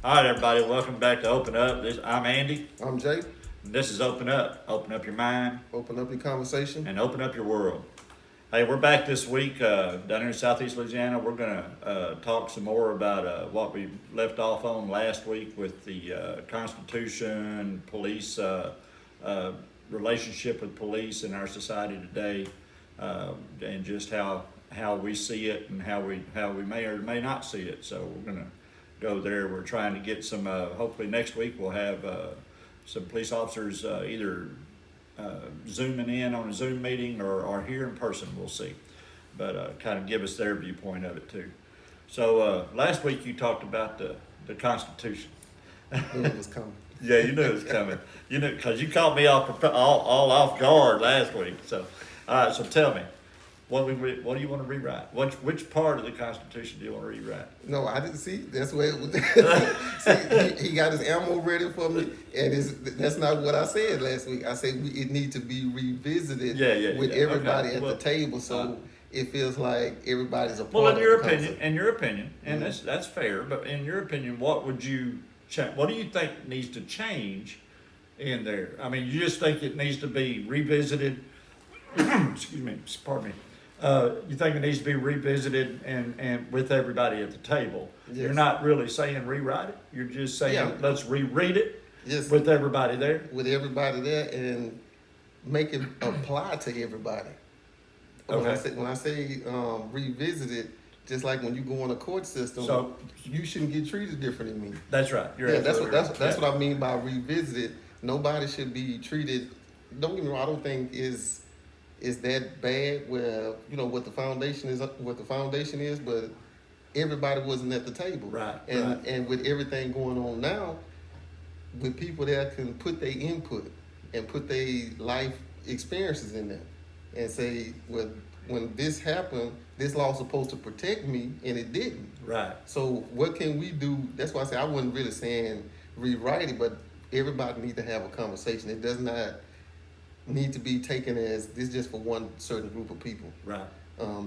All right, everybody, welcome back to Open Up. I'm Andy. I'm Jay. And this is Open Up. Open up your mind Open up your conversation. and open up your world. Hey, we're back this week down here in Southeast Louisiana. We're going to talk some more about what we left off on last week with the Constitution, police, relationship with police in our society today, and just how we see it and how we may or may not see it. So we're going to go there. We're trying to get some, hopefully next week we'll have some police officers either zooming in on a Zoom meeting or here in person, we'll see. But kind of give us their viewpoint of it too. So last week you talked about the Constitution. I knew it was coming. Yeah, you knew it was coming. You knew, because you caught me all off guard last week. So, all right, so tell me. What do you want to rewrite? Which part of the Constitution do you want to rewrite? No, I didn't see. That's where it was. See, he got his ammo ready for me, and that's not what I said last week. I said it needs to be revisited with everybody at the table, so it feels like everybody's a part. Well, in your opinion, and that's fair. But in your opinion, what would you what do you think needs to change in there? I mean, you just think it needs to be revisited. Excuse me. Pardon me. You think it needs to be revisited and with everybody at the table. Yes. You're not really saying rewrite it. You're just saying let's reread it with everybody there. With everybody there and make it apply to everybody. Okay. When I say revisit it, just like when you go in a court system, so you shouldn't get treated different than me. That's right. That's what I mean by revisit it. Nobody should be treated. Don't get me wrong. I don't think is that bad where what the foundation is, but everybody wasn't at the table. Right. And with everything going on now, with people that can put their input and put their life experiences in there and say, well, when this happened, this law was supposed to protect me and it didn't. Right. So what can we do? That's why I say I wasn't really saying rewrite it, but everybody needs to have a conversation. It does not need to be taken as this just for one certain group of people. Right.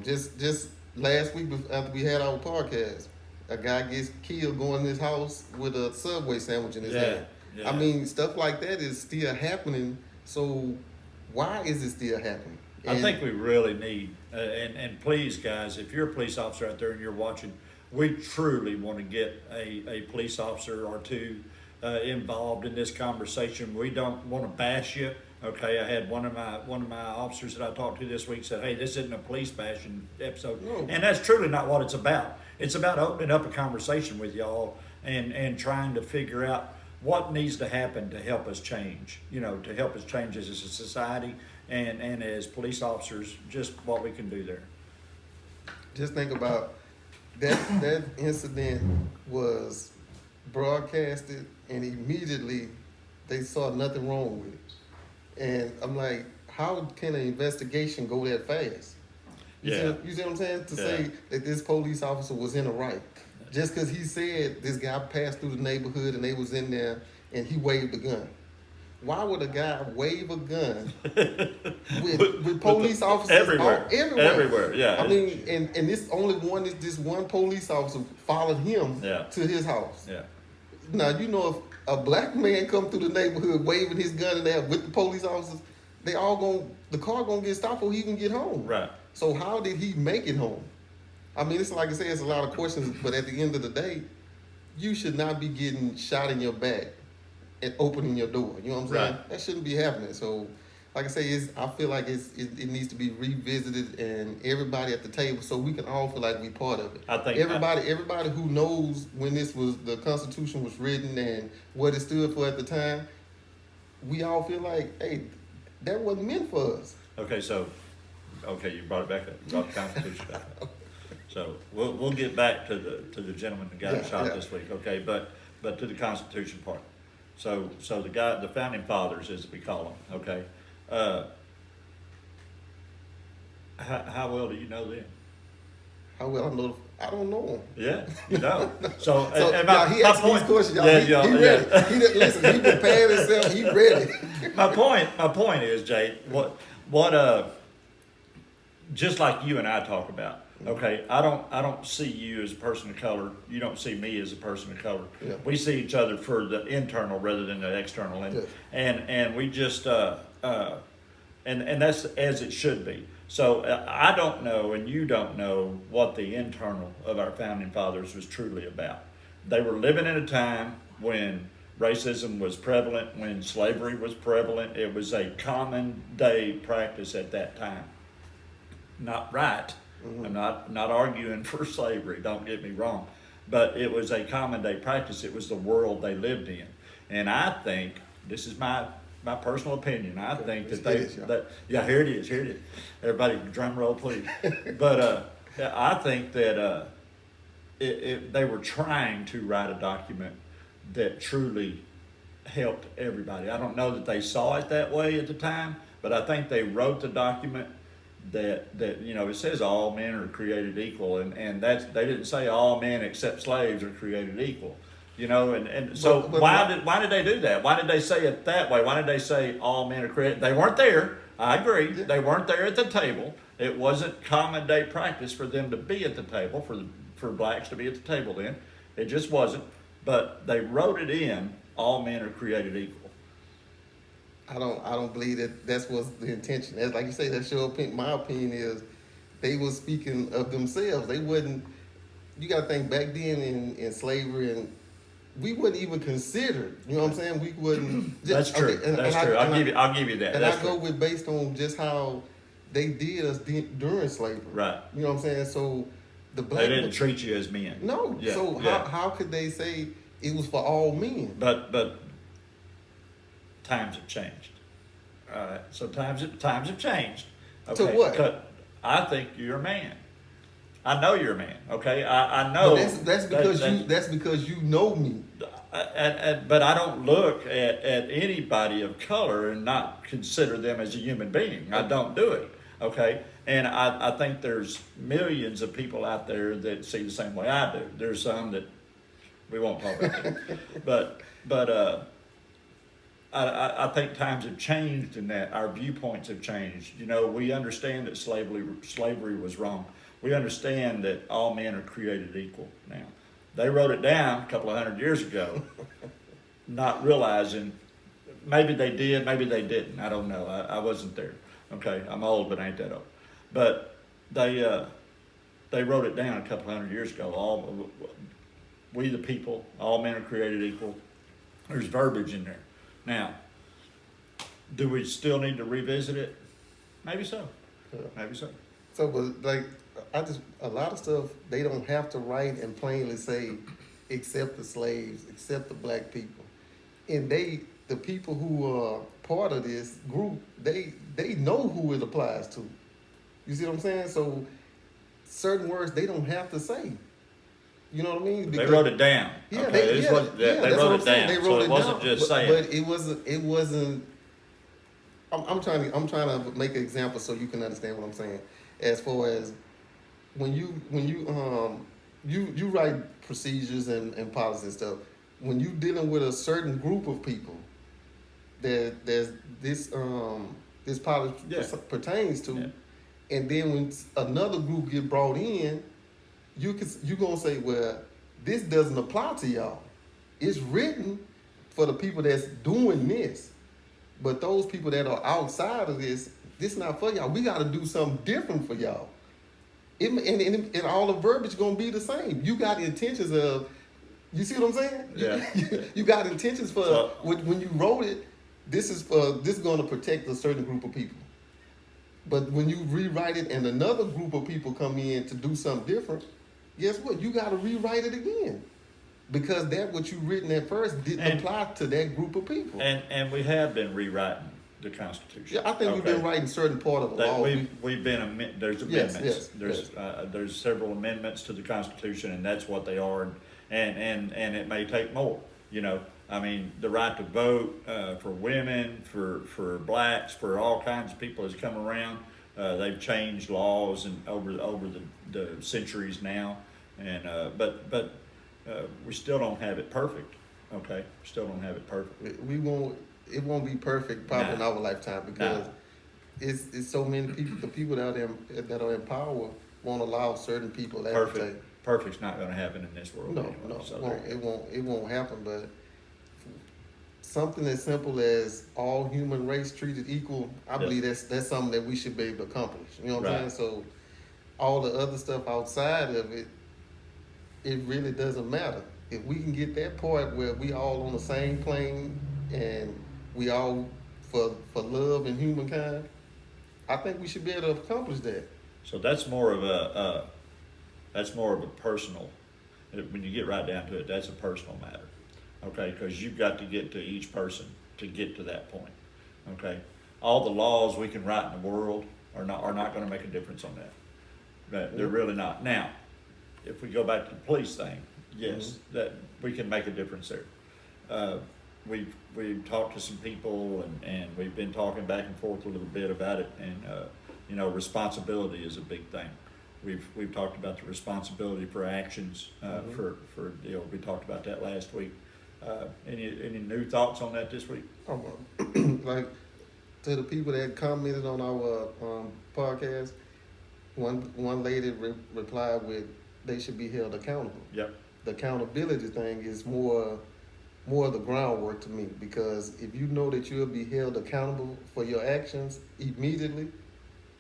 Just last week after we had our podcast, a guy gets killed going in his house with a Subway sandwich in his hand. Yeah. I mean, stuff like that is still happening. So why is it still happening? I think we really need, and please guys, if you're a police officer out there and you're watching, we truly want to get a police officer or two involved in this conversation. We don't want to bash you. Okay, I had one of my officers that I talked to this week said, "Hey, this isn't a police bashing episode," and that's truly not what it's about. It's about opening up a conversation with y'all and trying to figure out what needs to happen to help us change. To help us change as a society and as police officers, just what we can do there. Just think about that incident was broadcasted, and immediately they saw nothing wrong with it. And I'm like, how can an investigation go that fast? You see what I'm saying? To say that this police officer was in the right. Just because he said this guy passed through the neighborhood and they was in there and he waved a gun. Why would a guy wave a gun with police officers everywhere? Everywhere, yeah. I mean, and this only one is this one police officer followed him to his house. Yeah. Now, if a black man come through the neighborhood waving his gun in there with the police officers, the car gonna get stopped before he can get home. Right. So how did he make it home? I mean, it's like I say, it's a lot of questions, but at the end of the day, you should not be getting shot in your back and opening your door. You know what I'm saying? Right. That shouldn't be happening. So, like I say, I feel like it needs to be revisited and everybody at the table so we can all feel like we part of it. I think everybody who knows when the Constitution was written and what it stood for at the time, we all feel like, hey, that wasn't meant for us. Okay, you brought it back up. You brought the Constitution back up. So we'll get back to the gentleman that got shot this week. Okay, but to the Constitution part. So the founding fathers, as we call them. Okay. How well do you know them? How well I know? I don't know him. Yeah, you know. So he asked these questions. He ready. Listen, he prepared himself. He ready. My point is, Jay, what just like you and I talk about, Okay, I don't see you as a person of color. You don't see me as a person of color. Yeah. We see each other for the internal rather than the external, and Yes. and we just and that's as it should be. So I don't know, and you don't know what the internal of our founding fathers was truly about. They were living in a time when racism was prevalent, when slavery was prevalent. It was a common day practice at that time. Not right. I'm not arguing for slavery, don't get me wrong. But it was a common day practice. It was the world they lived in. And I think, this is my personal opinion, I think that here it is. Everybody drum roll please. But I think that they were trying to write a document that truly helped everybody. I don't know that they saw it that way at the time, but I think they wrote the document that it says all men are created equal, and that's, they didn't say all men except slaves are created equal. And so But why did they do that? Why did they say it that way? Why did they say all men are created? They weren't there. I agree. Yeah. They weren't there at the table. It wasn't common day practice for them to be at the table, for blacks to be at the table then. It just wasn't. But they wrote it in, all men are created equal. I don't believe that was the intention. As like you say, that's your opinion. My opinion is they were speaking of themselves. They wouldn't. You got to think back then in slavery, and we wouldn't even consider. You know what I'm saying? We wouldn't. That's true. Okay, That's true. I'll give you that. And That's I go true. with based on just how they did us during slavery. Right. You know what I'm saying? So the black They didn't treat you as men. No. Yeah, So yeah. how could they say it was for all men? But times have changed. All right. So times have changed. To what? 'Cause I think you're a man. I know you're a man. Okay. I know. But that's because you know me. But I don't look at anybody of color and not consider them as a human being. I don't do it. Okay. And I think there's millions of people out there that see the same way I do. There's some that we won't talk about that. But I think times have changed in that our viewpoints have changed. We understand that slavery was wrong. We understand that all men are created equal now. They wrote it down a couple of 100 years ago, not realizing, maybe they did, maybe they didn't. I don't know. I wasn't there. Okay, I'm old, but I ain't that old. But they wrote it down a couple of 100 years ago. We the people, all men are created equal. There's verbiage in there. Now, do we still need to revisit it? Maybe so. Yeah. Maybe so. So, but like, a lot of stuff they don't have to write and plainly say, except the slaves, except the black people, and the people who are part of this group, they know who it applies to. You see what I'm saying? So, certain words they don't have to say. You know what I mean? They wrote it down. Yeah, Okay, they they wrote it down. They wrote So it it wasn't down, just saying. But it wasn't. I'm trying to make an example so you can understand what I'm saying. As far as when you write procedures and policies and stuff, when you dealing with a certain group of people that there's this policy pertains to, and then when another group get brought in, you gonna say, well, this doesn't apply to y'all. It's written for the people that's doing this, but those people that are outside of this not for y'all. We got to do something different for y'all. And all the verbiage gonna be the same. You got intentions of, you see what I'm saying? Yeah. You got intentions for when you wrote it. This is going to protect a certain group of people. But when you rewrite it and another group of people come in to do something different, guess what? You got to rewrite it again. Because that what you written at first didn't apply to that group of people. And we have been rewriting the Constitution. Yeah, I think we've been writing certain part of the law. We've been there's amendments. Yes. There's several amendments to the Constitution, and that's what they are. And it may take more. I mean, the right to vote for women, for blacks, for all kinds of people has come around. They've changed laws and over the centuries now, and but we still don't have it perfect. Okay, still don't have it perfect. It won't be perfect probably in our lifetime because it's so many people. The people that are in power, won't allow certain people to Perfect. advocate. Perfect's not gonna happen in this world No, anyway. no, So it there won't, you it go. won't, it won't happen, but something as simple as all human race treated equal, I Yeah. believe that's something that we should be able to accomplish, you know what I'm Right. saying? So, all the other stuff outside of it, it really doesn't matter. If we can get that part where we all on the same plane and we all for love and humankind, I think we should be able to accomplish that. So that's more of a personal, when you get right down to it, that's a personal matter. Okay, because you've got to get to each person to get to that point. Okay, all the laws we can write in the world are not going to make a difference on that. They're really not. Now, if we go back to the police thing, yes, that we can make a difference there. We've talked to some people and we've been talking back and forth a little bit about it, and responsibility is a big thing. We've talked about the responsibility for actions for we talked about that last week. Any new thoughts on that this week? Like, to the people that commented on our podcast, one lady replied with, they should be held accountable. Yep. The accountability thing is more of the groundwork to me, because if you know that you'll be held accountable for your actions immediately,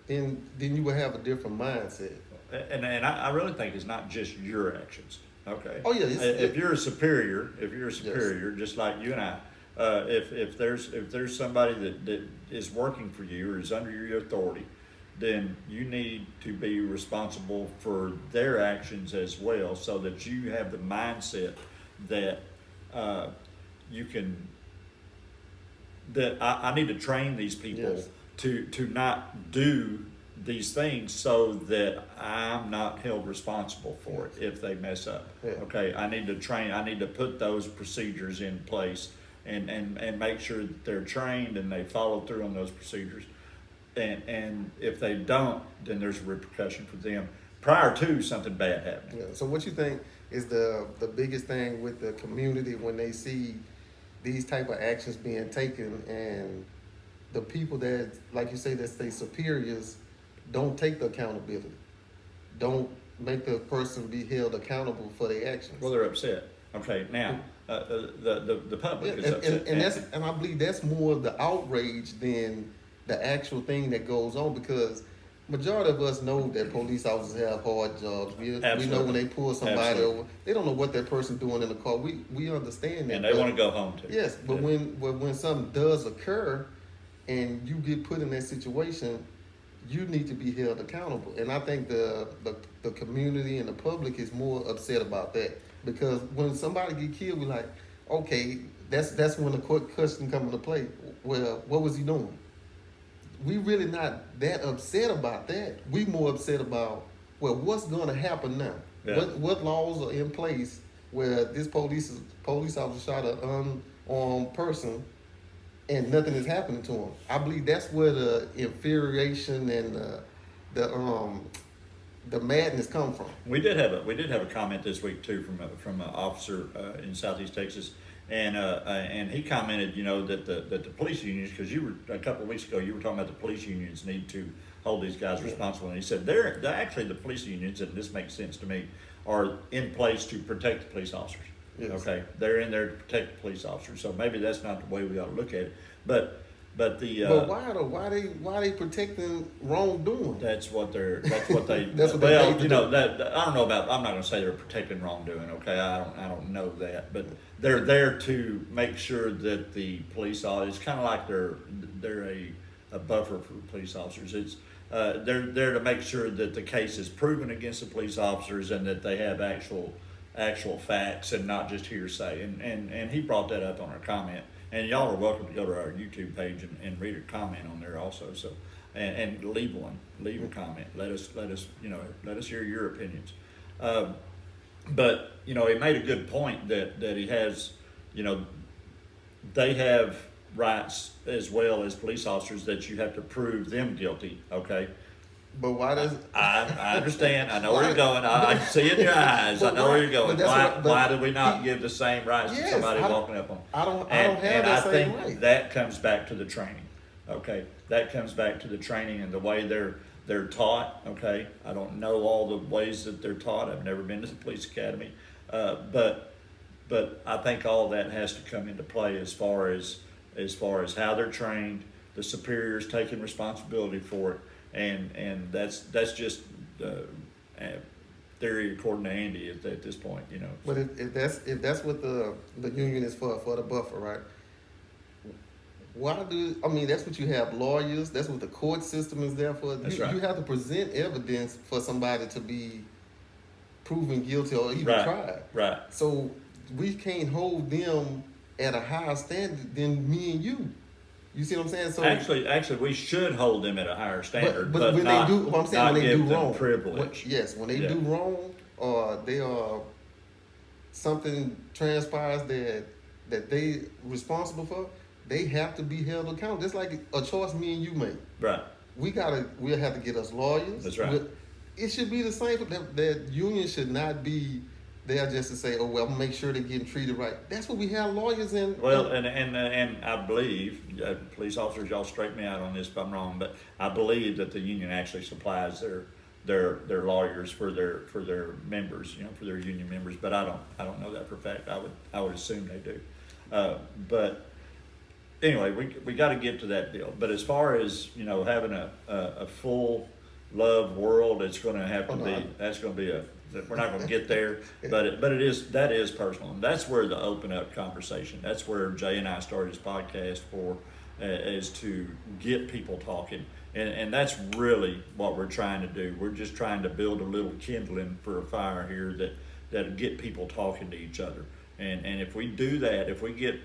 then you will have a different mindset. And I really think it's not just your actions. Okay. Oh, yeah, If you're a superior, just like you and I, if there's somebody that is working for you or is under your authority, then you need to be responsible for their actions as well, so that you have the mindset that you can. That I need to train these people Yes. to not do these things so that I'm not held responsible for it if they mess up. Yeah. Okay, I need to put those procedures in place and make sure that they're trained and they follow through on those procedures. And if they don't, then there's a repercussion for them prior to something bad happening. Yeah. So what you think is the biggest thing with the community when they see these type of actions being taken, and the people that, like you say, that stay superiors, don't take the accountability, don't make the person be held accountable for their actions? Well, they're upset. Okay, now the public is upset. And I believe that's more of the outrage than the actual thing that goes on, because majority of us know that police officers have hard jobs. We know when they pull somebody Absolutely. over, they don't know what that person doing in the car. We understand that. And they want to go home too. Yes, but Yeah. when something does occur and you get put in that situation, you need to be held accountable. And I think the community and the public is more upset about that, because when somebody get killed, we're like, okay, that's when the question come into play. Well, what was he doing? We really not that upset about that. We more upset about, well, what's going to happen now? Yeah. What laws are in place where this police officer shot an unarmed person and nothing is happening to him? I believe that's where the infuriation and the madness come from. We did have a comment this week too from an officer in Southeast Texas, and he commented, that the police unions, because you were a couple of weeks ago, you were talking about the police unions need to hold these guys responsible, and he said they're actually, the police unions, and this makes sense to me, are in place to protect the police officers. Yes. Okay, they're in there to protect the police officers. So maybe that's not the way we ought to look at it, but the But why though? Why they protecting wrongdoing? that's what they That's what they well, paid to do. that I don't know about. I'm not going to say they're protecting wrongdoing. Okay, I don't know that, but they're there to make sure that the police officers, it's kind of like they're a buffer for the police officers. It's they're there to make sure that the case is proven against the police officers and that they have actual facts and not just hearsay. And he brought that up on our comment. And y'all are welcome to go to our YouTube page and read a comment on there also. So, and leave a comment. Let us hear your opinions. But he made a good point that he has, they have rights as well as police officers, that you have to prove them guilty. Okay. But why does I understand. I know where you're going. I see it in your eyes. I know where you're going. Why do we not give the same rights to somebody walking up on? I don't have And that I same think right. that comes back to the training. Okay, that comes back to the training and the way they're taught, okay? I don't know all the ways that they're taught. I've never been to the police academy. But I think all that has to come into play as far as how they're trained, the superiors taking responsibility for it, and that's just theory according to Andy at this point, you know. But if that's what the union is for the buffer, right? That's what you have lawyers, that's what the court system is there for. That's You right. have to present evidence for somebody to be proven guilty or even tried. Right. So we can't hold them at a higher standard than me and you. You see what I'm saying? So Actually, we should hold them at a higher standard, but when not, they do, what I'm saying, not when they give do them wrong, privilege. when they Yeah. do wrong, or they are something transpires that they responsible for, they have to be held accountable. Just like a choice me and you make. Right. We'll have to get us lawyers. That's right. It should be the same. That union should not be there just to say, oh, well, make sure they're getting treated right. That's what we have lawyers in. Well, and I believe, police officers, y'all straighten me out on this if I'm wrong, but I believe that the union actually supplies their lawyers for their members, you know, for their union members. But I don't know that for a fact. I would assume they do. But anyway, we got to get to that deal. But as far as, you know, having a full love world, it's going to have to be. That's going to be we're not going to get there, but that is personal, and that's where the open up conversation. That's where Jay and I started this podcast for, is to get people talking, and that's really what we're trying to do. We're just trying to build a little kindling for a fire here that get people talking to each other, and if we do that, if we get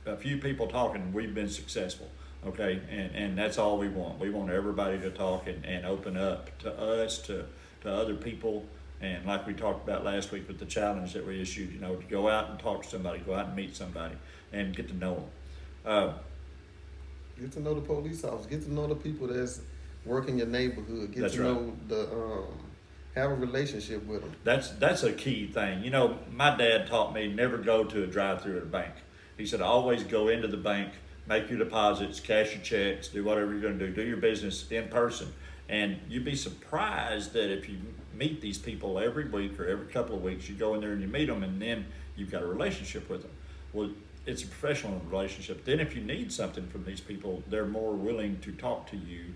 a few people talking, we've been successful. Okay, and that's all we want. We want everybody to talk and open up to us, to other people. And like we talked about last week with the challenge that we issued, you know, to go out and talk to somebody, go out and meet somebody, and get to know them. Get to know the police officers. Get to know the people that's work in your neighborhood. Get That's to right. know have a relationship with them. That's a key thing. You know, my dad taught me never go to a drive-through at a bank. He said always go into the bank, make your deposits, cash your checks, do whatever you're going to do your business in person. And you'd be surprised that if you meet these people every week or every couple of weeks, you go in there and you meet them, and then you've got a relationship with them. Well, it's a professional relationship. Then if you need something from these people, they're more willing to talk to you.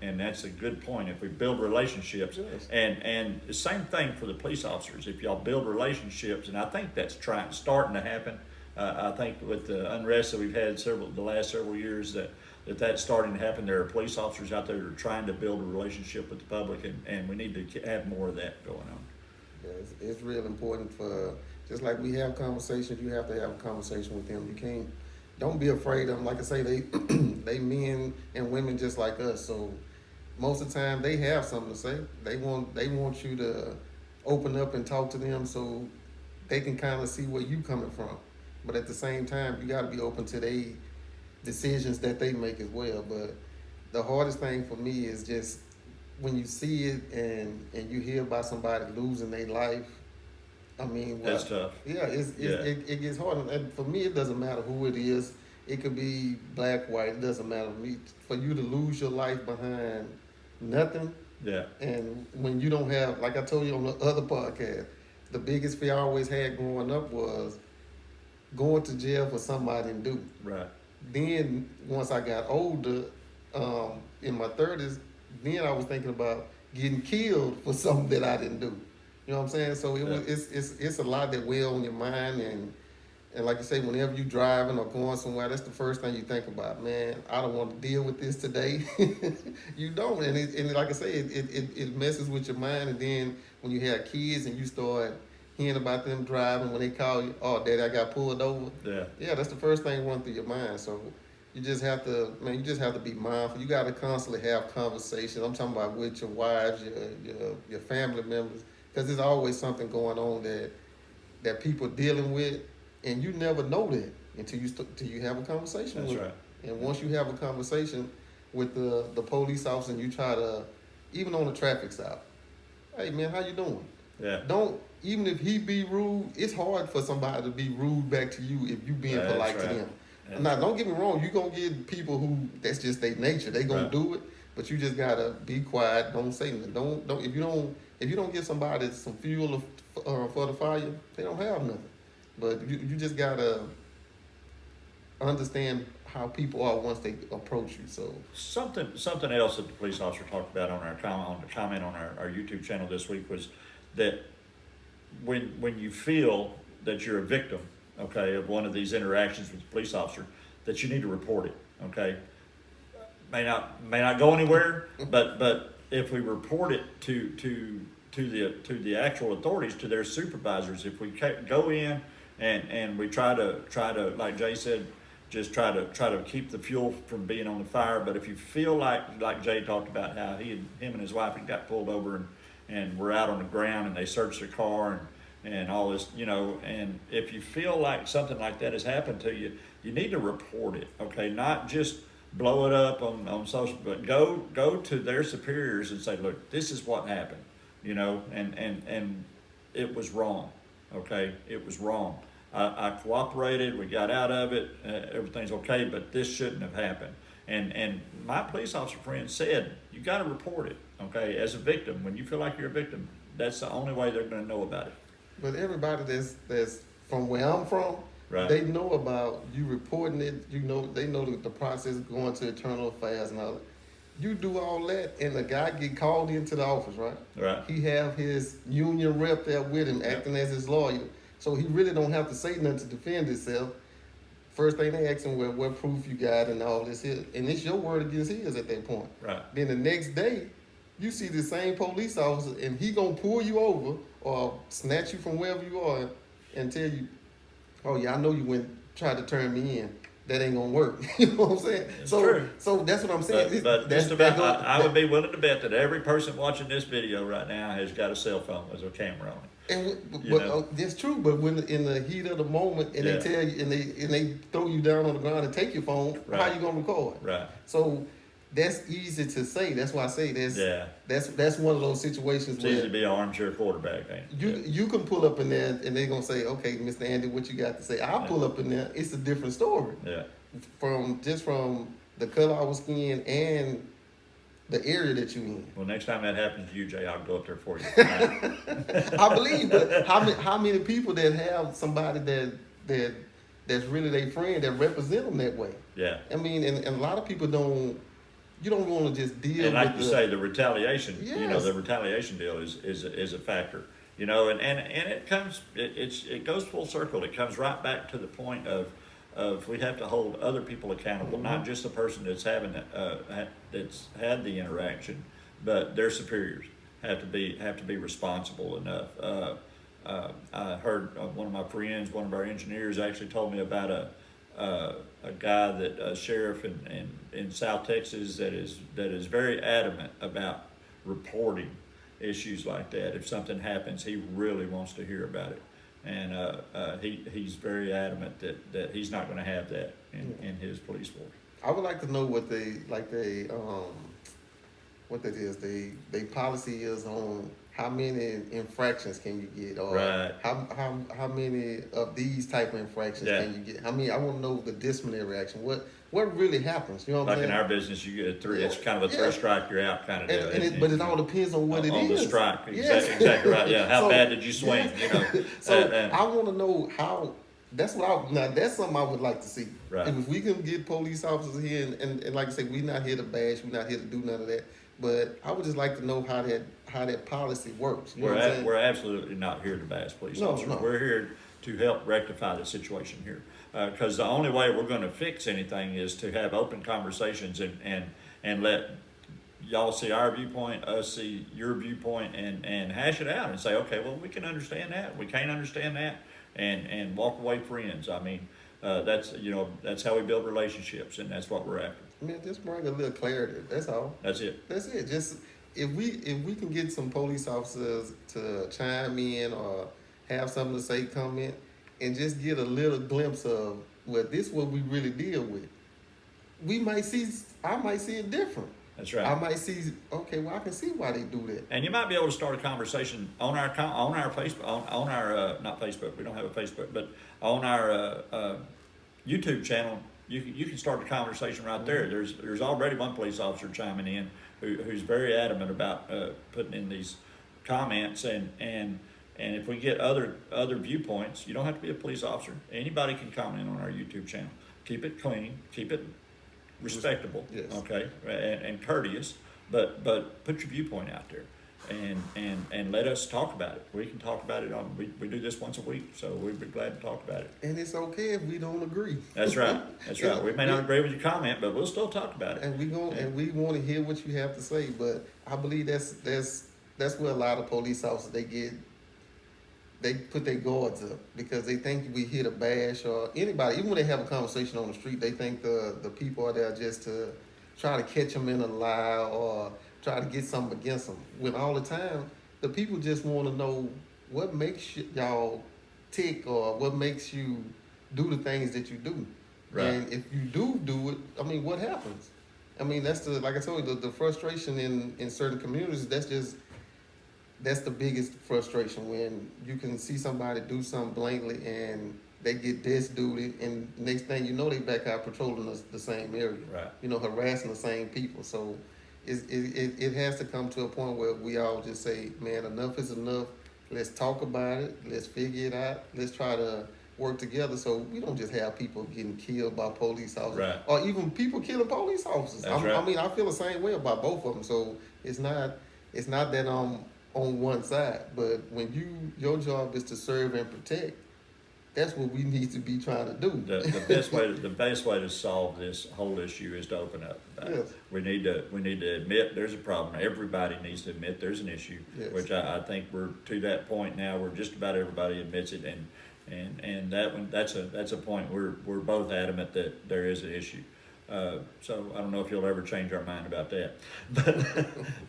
And that's a good point. If we build relationships, Yes. and the same thing for the police officers. If y'all build relationships, and I think that's starting to happen. I think with the unrest that we've had the last several years, that's starting to happen. There are police officers out there that are trying to build a relationship with the public, and we need to have more of that going on. Yeah, it's real important for, just like we have conversations, you have to have a conversation with them. Don't be afraid of them. Like I say, they men and women just like us. So most of the time they have something to say. They want you to open up and talk to them so they can kind of see where you coming from. But at the same time, you got to be open to their decisions that they make as well. But the hardest thing for me is just when you see it and you hear about somebody losing their life. I mean, That's tough. Yeah, it gets hard. And for me, it doesn't matter who it is. It could be black, white. It doesn't matter to me. For you to lose your life behind nothing, Yeah. and when you don't have, like I told you on the other podcast, the biggest fear I always had growing up was going to jail for something I didn't do. Right. Then once I got older, in my 30s, then I was thinking about getting killed for something that I didn't do. You know what I'm saying? So it's a lot that weigh on your mind, and like you say, whenever you driving or going somewhere, that's the first thing you think about. Man, I don't want to deal with this today. You don't, and like I say, it messes with your mind. And then when you have kids and you start hearing about them driving, when they call you, oh, Daddy, I got pulled over. Yeah, that's the first thing running through your mind. So you just have to be mindful. You got to constantly have conversations. I'm talking about with your wives, your family members, because there's always something going on that people dealing with, and you never know that until you have a conversation. That's with right. them. And once you have a conversation with the police officer, and you try to, even on the traffic stop, hey man, how you doing? Yeah. Even if he be rude, it's hard for somebody to be rude back to you if you being That's polite right. to them. That's Now, don't get me wrong, you're going to get people who, that's just their nature. They going Right. to do it. But you just gotta be quiet. Don't say nothing. Don't if you don't give somebody some fuel for the fire, they don't have nothing. But you just gotta understand how people are once they approach you. So Something else that the police officer talked about on the comment on our YouTube channel this week was that when you feel that you're a victim, okay, of one of these interactions with the police officer, that you need to report it, okay. May not go anywhere, but if we report it to the actual authorities, to their supervisors, if we go in and we try to, like Jay said, just try to keep the fuel from being on the fire. But if you feel like Jay talked about how him and his wife had got pulled over and were out on the ground and they searched their car and all this, and if you feel like something like that has happened to you, you need to report it, okay? Not just blow it up on social, but go to their superiors and say, look, this is what happened, and it was wrong, okay? It was wrong. I cooperated, we got out of it, everything's okay, but this shouldn't have happened. And my police officer friend said, you gotta report it, okay? As a victim, when you feel like you're a victim, that's the only way they're gonna know about it. but everybody that's from where I'm from, Right. they know about you reporting it. They know the process going to internal affairs and all that. You do all that, and the guy get called into the office, right? Right. He have his union rep there with him, acting as his lawyer, so he really don't have to say nothing to defend himself. First thing they ask him, well, what proof you got and all this here, and it's your word against his at that point. Right. Then the next day, you see the same police officer, and he gonna pull you over or snatch you from wherever you are and tell you, oh yeah, I know you tried to turn me in. That ain't gonna work. You know what I'm saying? It's true. So that's what I'm saying. But just about, I would be willing to bet that every person watching this video right now has got a cell phone with a camera on it. That's true. But when in the heat of the moment, and Yeah. they tell you, and they throw you down on the ground and take your phone, Right. how you gonna record? Right. So that's easy to say. That's why I say Yeah. that's one of those situations It's easy where to be an armchair quarterback, ain't it? you can pull up in there and they're gonna say, okay, Mr. Andy, what you got to say? I'll pull up in there. It's a different story. Yeah. From the color of our skin and the area that you in. Well, next time that happens to you, Jay, I'll go up there for you. I believe, but how many people that have somebody that's really their friend that represent them that way? Yeah. I mean, and a lot of people you don't want to just deal And like with you say, the retaliation, Yes. the retaliation deal is a factor, and it goes full circle. It comes right back to the point of we have to hold other people accountable, not just the person that's that's had the interaction, but their superiors have to be responsible enough. I heard one of my friends, one of our engineers, actually told me about a guy a sheriff in South Texas that is very adamant about reporting issues like that. If something happens, he really wants to hear about it. And he's very adamant that he's not going to have that in his police force. I would like to know what they policy is on how many infractions can you get, or Right. how many of these type of infractions can you get? I mean, I want to know the disciplinary action. What really happens? You know what Like I'm in saying? our business, you get three. It's kind of a Yeah. three strike, you're out kind of deal. But it all depends on what it on is. the strike. Yes. Exactly right. Yeah. How So, bad did you swing? yes. So I want to know how. That's something I would like to see. Right. If we can get police officers here, and like I said, we're not here to bash, we're not here to do none of that. But I would just like to know how that policy works. You know what I'm saying? We're absolutely not here to bash police officers. No. We're here to help rectify the situation here. Because the only way we're going to fix anything is to have open conversations and let y'all see our viewpoint, us see your viewpoint, and hash it out and say, okay, well, we can understand that, we can't understand that, and walk away friends. I mean, that's how we build relationships, and that's what we're after. Man, just bring a little clarity. That's all. That's it. That's it. Just if we can get some police officers to chime in or have something to say, comment, and just get a little glimpse of, well, this is what we really deal with. I might see it different. That's right. I might see, okay, well, I can see why they do that. And you might be able to start a conversation on our Facebook, on our not Facebook, we don't have a Facebook, but on our YouTube channel you can start the conversation right there. There's already one police officer chiming in who's very adamant about putting in these comments, and if we get other viewpoints, you don't have to be a police officer. Anybody can comment on our YouTube channel. Keep it clean, keep it respectable, yes. okay, and courteous, but put your viewpoint out there, and let us talk about it. We can talk about it we do this once a week, so we'd be glad to talk about it. And it's okay if we don't agree. That's right. That's right. We may not agree with your comment, but we'll still talk about it. And we want to hear what you have to say. But I believe that's where a lot of police officers they put their guards up because they think we here to bash or anybody. Even when they have a conversation on the street, they think the people are there just to try to catch them in a lie or try to get something against them. When all the time, the people just want to know what makes y'all tick or what makes you do the things that you do. Right. And if you do it, I mean, what happens? I mean, that's like I told you, the frustration in certain communities, that's the biggest frustration when you can see somebody do something blatantly and they get desk duty and next thing you know, they back out patrolling the same area. Right. You know, harassing the same people. So it has to come to a point where we all just say, man, enough is enough. Let's talk about it. Let's figure it out. Let's try to work together so we don't just have people getting killed by police officers. Right. Or even people killing police officers. That's right. I mean, I feel the same way about both of them. So it's not that I'm on one side, but when your job is to serve and protect, that's what we need to be trying to do. The best way to solve this whole issue is to open up. Yes. We need to admit there's a problem. Everybody needs to admit there's an issue, Yes. which I think we're to that point now where just about everybody admits it, and that's a point we're both adamant that there is an issue. So I don't know if you'll ever change our mind about that,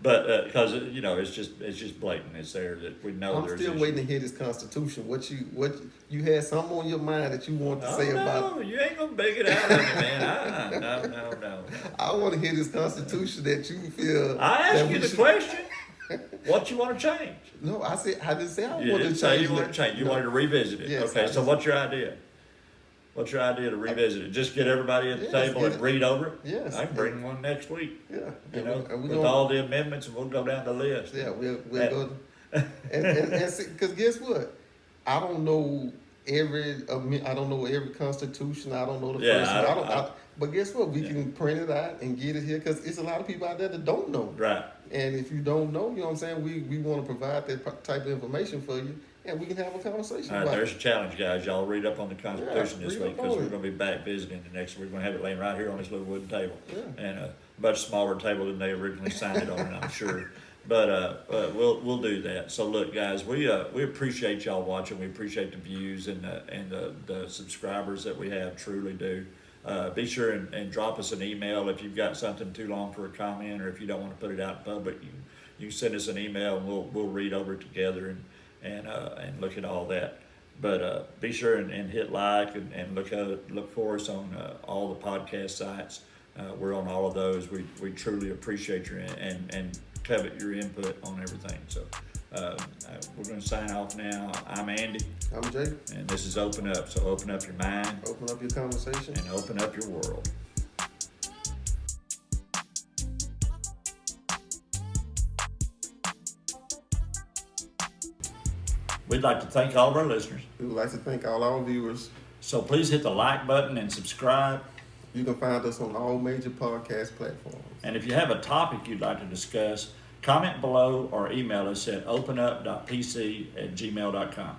but because it's just blatant. It's there that we know. I'm there's still issue. waiting to hear this Constitution. What you had something on your mind that you want to say about? No, you ain't gonna beg it out of me, man. No. I want to hear this Constitution that you feel. I asked that you we the should- question. What you want to change? No, I didn't say I You wanted didn't to say change. you want to change. You wanted to revisit it. Yes, Okay, I so just- what's your idea? What's your idea to revisit it? Just get everybody at the Yes, table get and it. read over it? Yes. I can bring one next week, Yeah, you know, and we with gonna, all the amendments, and we'll go down the list. Yeah, we'll And- go. And see, because guess what? I don't know every Constitution. I don't know the Yeah, first I one. don't- But guess what? We Yeah. can print it out and get it here because it's a lot of people out there that don't know. Right. And if you don't know, you know what I'm saying, we want to provide that type of information for you, and we can have a conversation All right, about there's it. a challenge, guys. Y'all read up on the Constitution this read week up on because we're it. going to be back visiting the next. We're going to have it laying right here on this little wooden table, Yeah. and a much smaller table than they originally signed it on, I'm sure. But we'll do that. So look, guys, we appreciate y'all watching. We appreciate the views and the subscribers that we have. Truly do. Be sure and drop us an email if you've got something too long for a comment, or if you don't want to put it out in public. You can send us an email and we'll read over it together and look at all that. But be sure and hit like and look for us on all the podcast sites. We're on all of those. We truly appreciate your and covet your input on everything. So we're going to sign off now. I'm Andy, I'm Jay. and this is Open Up. So open up your mind Open up your conversation. and open up your world. We'd like to thank all of our listeners. We would like to thank all our viewers. So please hit the like button and subscribe. You can find us on all major podcast platforms. And if you have a topic you'd like to discuss, comment below or email us at openup.pc@gmail.com.